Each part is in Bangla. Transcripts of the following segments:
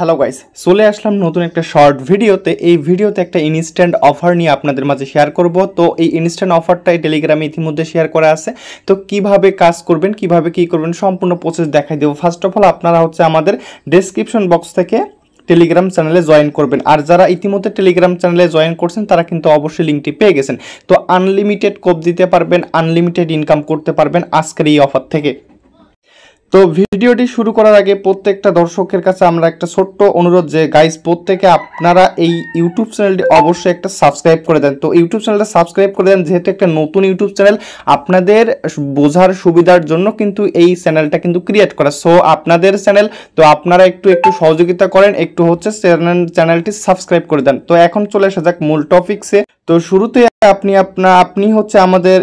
হ্যালো গাইস, চলে আসলাম নতুন একটা শর্ট ভিডিওতে। এই ভিডিওতে একটা ইনস্ট্যান্ট অফার নিয়ে আপনাদের মাঝে শেয়ার করব। তো এই ইনস্ট্যান্ট অফারটা টেলিগ্রামে ইতিমধ্যে শেয়ার করা আছে। তো কিভাবে কাজ করবেন, কিভাবে কি করবেন, সম্পূর্ণ প্রসেস দেখাই দেবো। ফার্স্ট অফ অল আপনারা আমাদের ডেসক্রিপশন বক্স থেকে টেলিগ্রাম চ্যানেলে জয়েন করবেন। আর যারা ইতিমধ্যে টেলিগ্রাম চ্যানেলে জয়েন করছেন তারা কিন্তু অবশ্যই লিঙ্কটি পেয়ে গেছেন। তো আনলিমিটেড কোপ দিতে পারবেন, আনলিমিটেড ইনকাম করতে পারবেন আজকের এই অফার থেকে। তো ভিডিওটি শুরু করার আগে প্রত্যেকটা দর্শকের কাছে আমরা একটা ছোট্ট অনুরোধ যে গাইস, প্রত্যেকে আপনারা এই ইউটিউব চ্যানেলটি অবশ্যই একটা সাবস্ক্রাইব করে দেন। তো ইউটিউব চ্যানেলটা সাবস্ক্রাইব করে দেন, যেহেতু একটা নতুন ইউটিউব চ্যানেল, আপনাদের বোঝার সুবিধার জন্য কিন্তু এই চ্যানেলটা কিন্তু ক্রিয়েট করা। সো আপনাদের চ্যানেল, তো আপনারা একটু সহযোগিতা করেন, একটু চ্যানেলটি সাবস্ক্রাইব করে দেন। তো এখন চলে আসা যাক মূল টপিকসে। তো শুরুতে আপনি আমাদের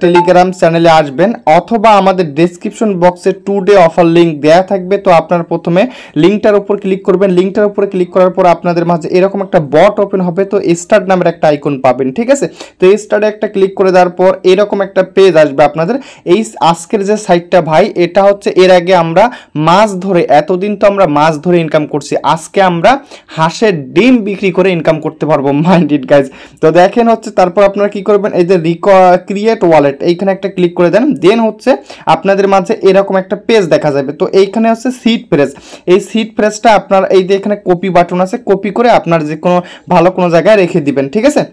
টেলিগ্রাম চ্যানেলে আসবেন, অথবা আমাদের ডেসক্রিপশন বক্সে 2 ডে অফার লিঙ্ক দেয়া থাকবে। তো আপনারা প্রথমে লিঙ্কটার উপর ক্লিক করবেন। লিঙ্কটার উপরে ক্লিক করার পর আপনাদের মাঝে এরকম একটা বট ওপেন হবে। তো স্টার্ট নামের একটা আইকন পাবেন, ঠিক আছে। তো এই স্টার্টে একটা ক্লিক করে দেওয়ার পর এরকম একটা পেজ আসবে আপনাদের। এই আজকের যে সাইটটা ভাই, এটা এর আগে আমরা মাছ ধরে, এতদিন তো আমরা মাছ ধরে ইনকাম করছি, আজকে আমরা হাঁসের ডিম বিক্রি করে ইনকাম করতে পারবো। Mind it guys. তো দেখেন তারপর আপনারা কি করবেন, এই যে ক্রিয়েট ওয়ালেট, এইখানে একটা ক্লিক করে দেন। দেন আপনাদের মাঝে এরকম একটা পেজ দেখা যাবে। তো এইখানে সিট ফ্রেজ, এই সিট ফ্রেজটা আপনার এই যে এখানে কপি বাটন আছে, কপি করে আপনার যে কোনো ভালো কোনো জায়গায় রেখে দিবেন, ঠিক আছে।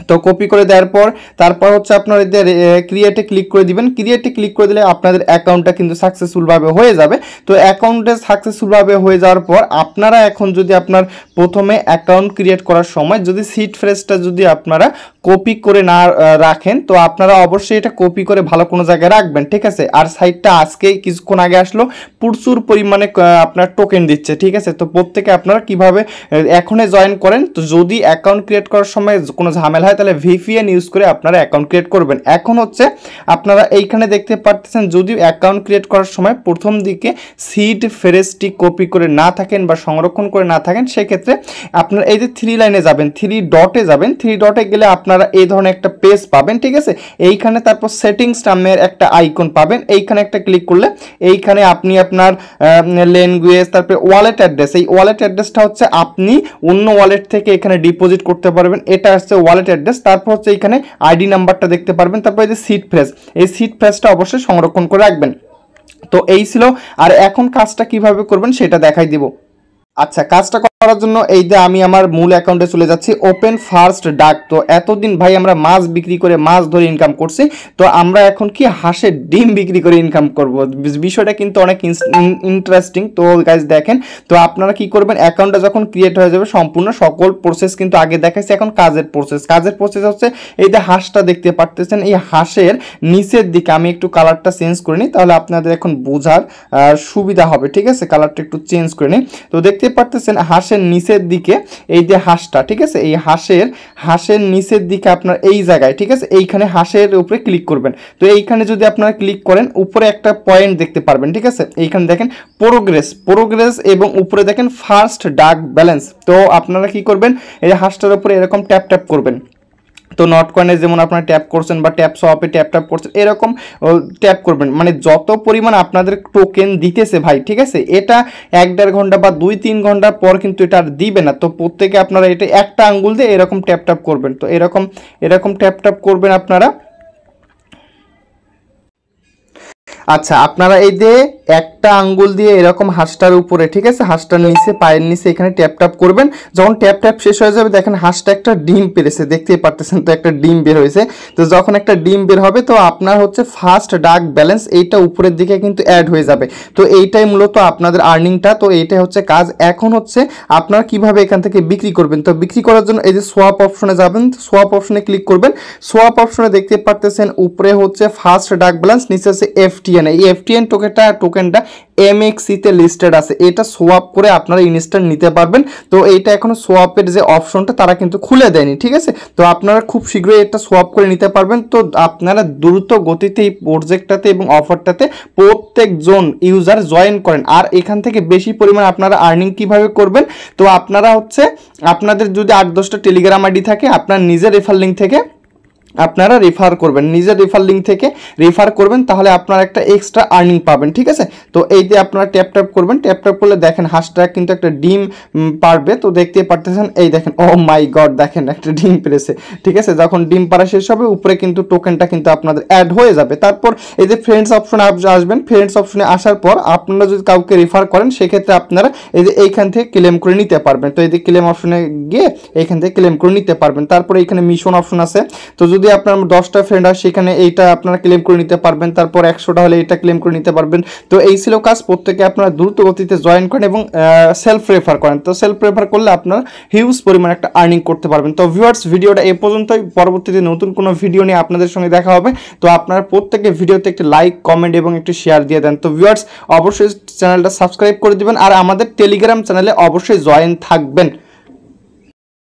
তো কপি করে দেওয়ার পর তারপর আপনার এদের ক্রিয়েটে ক্লিক করে দিবেন। ক্রিয়েটে ক্লিক করে দিলে আপনাদের অ্যাকাউন্টটা কিন্তু সাকসেসফুলভাবে হয়ে যাবে। তো অ্যাকাউন্টে সাকসেসফুলভাবে হয়ে যাওয়ার পর আপনারা এখন যদি আপনার প্রথমে অ্যাকাউন্ট ক্রিয়েট করার সময় যদি সিট ফ্রেজটা যদি আপনারা কপি করে না রাখেন, তো আপনারা অবশ্যই এটা কপি করে ভালো কোনো জায়গায় রাখবেন, ঠিক আছে। আর সাইটটা আজকে কিছুক্ষণ আগে আসলো, প্রচুর পরিমাণে আপনার টোকেন দিচ্ছে, ঠিক আছে। তো প্রত্যেকে আপনারা কিভাবে এখনই জয়েন করেন। তো যদি অ্যাকাউন্ট ক্রিয়েট করার সময় কোনো ঝামেলা হয় তাহলে VPN ইউজ করে আপনারা অ্যাকাউন্ট ক্রিয়েট করবেন। এখন আপনারা এইখানে দেখতে পাচ্ছেন, যদি অ্যাকাউন্ট ক্রিয়েট করার সময় প্রথম দিকে সিড ফ্রেজটি কপি করে না থাকেন বা সংরক্ষণ করে না থাকেন, সেক্ষেত্রে আপনারা এই যে 3 লাইনে যাবেন, 3 ডটে যাবেন। 3 ডটে গেলে আপনারা এই ধরনের একটা পেজ পাবেন, ঠিক আছে। এইখানে তারপর সেটিংস নামের একটা আইকন পাবেন, এইখানে একটা ক্লিক করলে এইখানে আপনি আপনার ল্যাঙ্গুয়েজ, তারপরে ওয়ালেট অ্যাড্রেস, এই ওয়ালেট অ্যাড্রেসটা আপনি অন্য ওয়ালেট থেকে এখানে ডিপোজিট করতে পারবেন, এটা ওয়ালেট অ্যাড্রেস। তারপর এখানে আইডি নাম্বারটা দেখতে পারবেন। তারপর এই যে সিট ফ্রেজ, এই সিট ফ্রেজটা অবশ্যই সংরক্ষণ করে রাখবেন। তো এই ছিল। আর এখন কাজটা কিভাবে করবেন সেটা দেখাই দিব। আচ্ছা, কাজটা করার জন্য এই যে আমি আমার মূল অ্যাকাউন্টে চলে যাচ্ছি, ওপেন ফার্স্ট ডাক। তো এতদিন ভাই আমরা মাছ বিক্রি করে, মাছ ধরে ইনকাম করছি, তো আমরা এখন কি হাঁসের ডিম বিক্রি করে ইনকাম করব। বিষয়টা কিন্তু অনেক ইন্টারেস্টিং। তো গাইজ দেখেন, তো আপনারা কি করবেন, অ্যাকাউন্টটা যখন ক্রিয়েট হয়ে যাবে, সম্পূর্ণ সকল প্রসেস কিন্তু আগে দেখাইছি। এখন কাজের প্রসেস এই যে হাঁসটা দেখতে পারতেছেন, এই হাঁসের নিচের দিকে আমি একটু কালারটা চেঞ্জ করে নিই, তাহলে আপনাদের এখন বোঝার সুবিধা হবে, ঠিক আছে। কালারটা একটু চেঞ্জ করে নিই। তো দেখতে পারতেছেন হাঁসের নিচের দিকে এই যে হাঁসটা, ঠিক আছে, এই হাঁসের নিচের দিকে আপনার এই জায়গায়, ঠিক আছে, এইখানে হাঁসের উপরে ক্লিক করবেন। তো এইখানে যদি আপনারা ক্লিক করেন, উপরে একটা পয়েন্ট দেখতে পারবেন, ঠিক আছে। এইখানে দেখেন প্রোগ্রেস এবং উপরে দেখেন ফার্স্ট ডাক ব্যালেন্স। তো আপনারা কি করবেন, এই হাঁসটার উপরে এরকম ট্যাপ করবেন। তো নট কয়েনে যেমন আপনারা ট্যাপ করছেন বা ট্যাপ সোয়াপে ট্যাপ করছেন, এরকম ট্যাপ করবেন। মানে যত পরিমাণ আপনাদের টোকেন দিতেছে ভাই, ঠিক আছে, এটা 1-1.5 ঘন্টা বা 2-3 ঘন্টা পর কিন্তু এটা আর দিবে না। তো প্রত্যেকে আপনারা এটা একটা আঙ্গুল দিয়ে এরকম ট্যাপ করবেন। তো এরকম ট্যাপ করবেন আপনারা। আচ্ছা, আপনারা এই যে একটা আঙ্গুল দিয়ে এরকম হাঁসটার উপরে, ঠিক আছে, হাঁসটার নিচে, পায়ের নিচে এখানে ট্যাপ করবেন। যখন ট্যাপ শেষ হয়ে যাবে, দেখেন হাঁসটা একটা ডিম পেরেছে, দেখতেই পারতেছেন। তো একটা ডিম বের হয়েছে। তো যখন একটা ডিম বের হবে, তো আপনার ফার্স্ট ডাক ব্যালেন্স, এইটা উপরের দিকে কিন্তু অ্যাড হয়ে যাবে। তো এইটাই মূলত আপনাদের আর্নিংটা। তো এইটাই কাজ। এখন আপনারা কিভাবে এখান থেকে বিক্রি করবেন। তো বিক্রি করার জন্য এই যে সোয়াপ অপশনে যাবেন, সোয়াপ অপশনে ক্লিক করবেন। সোয়াপ অপশনে দেখতে পারতেছেন উপরে ফার্স্ট ডাক ব্যালেন্স, নিচে FTN। এই FTN টোকেনটা MXC তে লিস্টেড আছে, এটা সোয়াপ করে আপনারা ইনস্ট্যান্ট নিতে পারবেন। তো এইটা এখনো সোয়াপের যে অপশনটা তারা কিন্তু খুলে দেয়নি, ঠিক আছে। তো আপনারা খুব শীঘ্রই এটা সোয়াপ করে নিতে পারবেন। তো আপনারা দ্রুত গতিতে এই প্রজেক্টটাতে এবং অফারটাতে প্রত্যেকজন ইউজার জয়েন করেন। আর এখান থেকে বেশি পরিমাণ আপনারা আর্নিং কিভাবে করবেন, তো আপনারা আপনাদের যদি 8-10টা টেলিগ্রাম আইডি থাকে, আপনার নিজের রেফার লিঙ্ক থেকে আপনারা রেফার করবেন, নিজের রেফার লিঙ্ক থেকে রেফার করবেন, তাহলে আপনারা একটা এক্সট্রা আর্নিং পাবেন, ঠিক আছে। তো এই যে আপনারা ট্যাপ ট্যাপ করবেন, ট্যাপ ট্যাপ করলে দেখেন হ্যাশট্যাগ কিন্তু একটা ডিম পারবে, তো দেখতে পারতেছেন এই দেখেন, ও মাই গড দেখেন একটা ডিম পেরেছে, ঠিক আছে। যখন ডিম পারা শেষ হবে উপরে কিন্তু টোকেনটা কিন্তু আপনাদের অ্যাড হয়ে যাবে। তারপর এই যে ফ্রেন্ডস অপশনে আসবেন, ফ্রেন্ডস অপশনে আসার পর আপনারা যদি কাউকে রেফার করেন সেক্ষেত্রে আপনারা এই যে এইখান থেকে ক্লেম করে নিতে পারবেন। তো এই যে ক্লেম অপশনে গিয়ে এইখান থেকে ক্লেম করে নিতে পারবেন। তারপরে এখানে মিশন অপশন আছে, তো যদি আপনার 10টা ফ্রেন্ড হয় সেখানে এইটা আপনারা ক্লেম করে নিতে পারবেন, তারপর 100টা হলে এটা ক্লেম করে নিতে পারবেন। তো এই ছিল কাজ, প্রত্যেকে আপনারা দ্রুত গতিতে জয়েন করেন এবং সেলফ রেফার করেন। তো সেলফ রেফার করলে আপনারা হিউজ পরিমাণ একটা আর্নিং করতে পারবেন। তো ভিউয়ার্স ভিডিওটা এ পর্যন্তই, পরবর্তীতে নতুন কোনো ভিডিও নিয়ে আপনাদের সঙ্গে দেখা হবে। তো আপনারা প্রত্যেকে ভিডিওতে একটি লাইক, কমেন্ট এবং একটি শেয়ার দিয়ে দেন। তো ভিউয়ার্স অবশ্যই চ্যানেলটা সাবস্ক্রাইব করে দিবেন আর আমাদের টেলিগ্রাম চ্যানেলে অবশ্যই জয়েন থাকবেন।